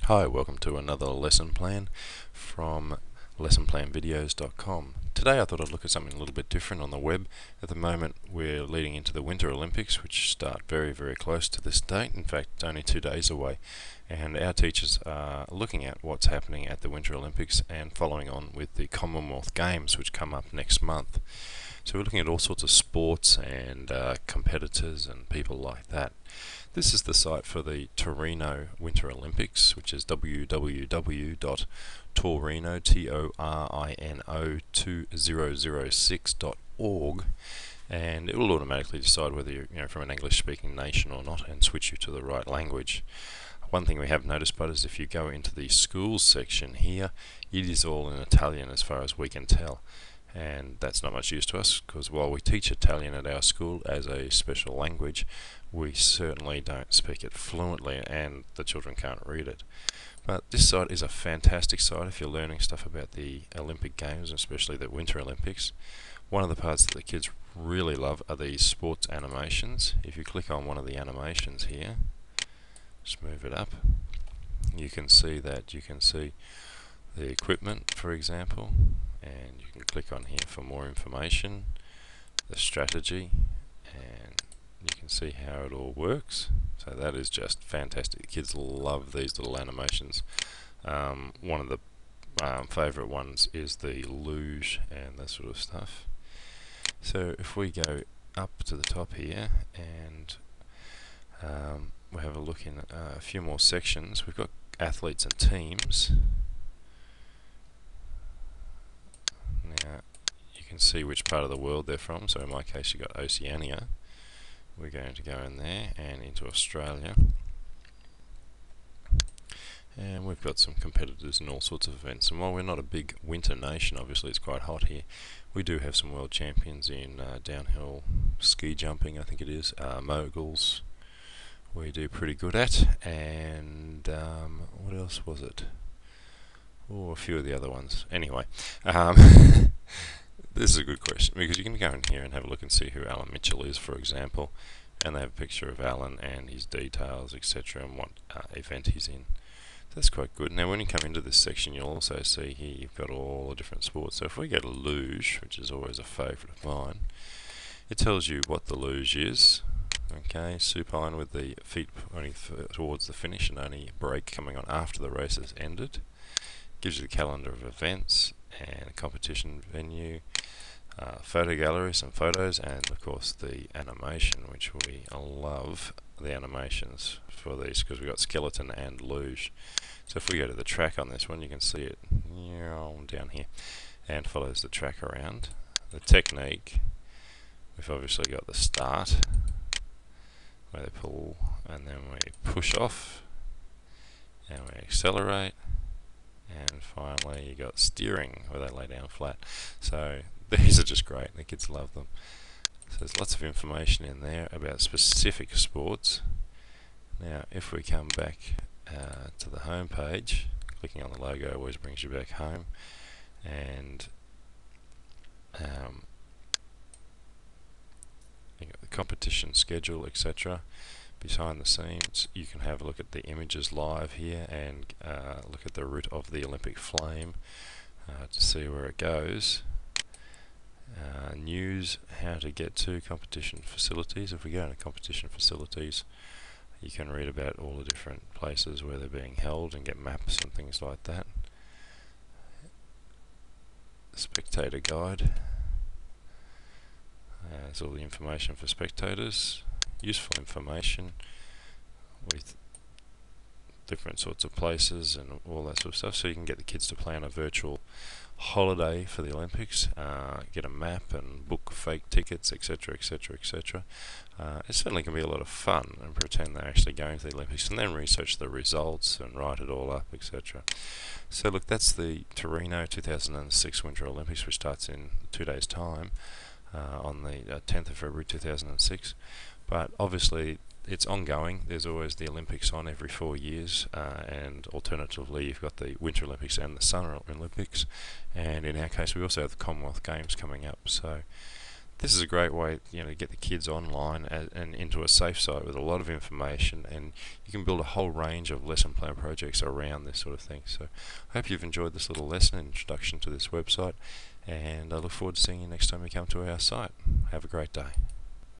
Hi, welcome to another lesson plan from lessonplanvideos.com. Today I thought I'd look at something a little bit different on the web. At the moment we're leading into the Winter Olympics, which start very, very close to this date. In fact, only 2 days away. And our teachers are looking at what's happening at the Winter Olympics and following on with the Commonwealth Games, which come up next month. So we're looking at all sorts of sports and competitors and people like that. This is the site for the Torino Winter Olympics, which is www.torino2006.org, and it will automatically decide whether you're from an English-speaking nation or not and switch you to the right language. One thing we have noticed, but is if you go into the schools section here, it is all in Italian as far as we can tell. And that's not much use to us, because while we teach Italian at our school as a special language, we certainly don't speak it fluently and the children can't read it. But this site is a fantastic site if you're learning stuff about the Olympic Games, especially the Winter Olympics. One of the parts that the kids really love are these sports animations. If you click on one of the animations here, just move it up, you can see the equipment, for example, and you can click on here for more information, the strategy, and you can see how it all works. So that is just fantastic. The kids love these little animations. One of the favourite ones is the luge and that sort of stuff. So if we go up to the top here and we have a look in a few more sections, we've got athletes and teams. Now you can see which part of the world they're from. So in my case you've got Oceania. We're going to go in there and into Australia, and we've got some competitors in all sorts of events. And while we're not a big winter nation, obviously it's quite hot here, we do have some world champions in downhill ski jumping, I think it is, moguls we do pretty good at, and what else was it? Oh, a few of the other ones. Anyway, this is a good question, because you can go in here and have a look and see who Alan Mitchell is, for example, and they have a picture of Alan and his details, etc., and what event he's in. That's quite good. Now when you come into this section, you'll also see here you've got all the different sports. So if we go to luge, which is always a favourite of mine, it tells you what the luge is. Okay, supine with the feet pointing towards the finish and only break coming on after the race has ended. Gives you the calendar of events and a competition venue, photo gallery, some photos, and of course the animation, which we love the animations for these because we've got skeleton and luge. So if we go to the track on this one, you can see it down here and follows the track around. The technique, we've obviously got the start where they pull and then we push off and we accelerate, and finally you got steering where they lay down flat. So these are just great, the kids love them. So there's lots of information in there about specific sports. Now if we come back to the home page, clicking on the logo always brings you back home, and you got the competition schedule, etc. Behind the scenes, you can have a look at the images live here and look at the route of the Olympic flame to see where it goes. News, how to get to competition facilities. If we go into competition facilities, you can read about all the different places where they're being held and get maps and things like that. Spectator guide. There's all the information for spectators. Useful information with different sorts of places and all that sort of stuff, so you can get the kids to plan a virtual holiday for the Olympics, get a map and book fake tickets, etc, etc, etc. It certainly can be a lot of fun and pretend they're actually going to the Olympics and then research the results and write it all up, etc. So look, that's the Torino 2006 Winter Olympics, which starts in 2 days time on the 10th of February 2006. But obviously it's ongoing. There's always the Olympics on every 4 years, and alternatively you've got the Winter Olympics and the Summer Olympics, and in our case we also have the Commonwealth Games coming up. So This is a great way, to get the kids online and into a safe site with a lot of information, and you can build a whole range of lesson plan projects around this sort of thing. So I hope you've enjoyed this little lesson and introduction to this website, and I look forward to seeing you next time you come to our site. Have a great day.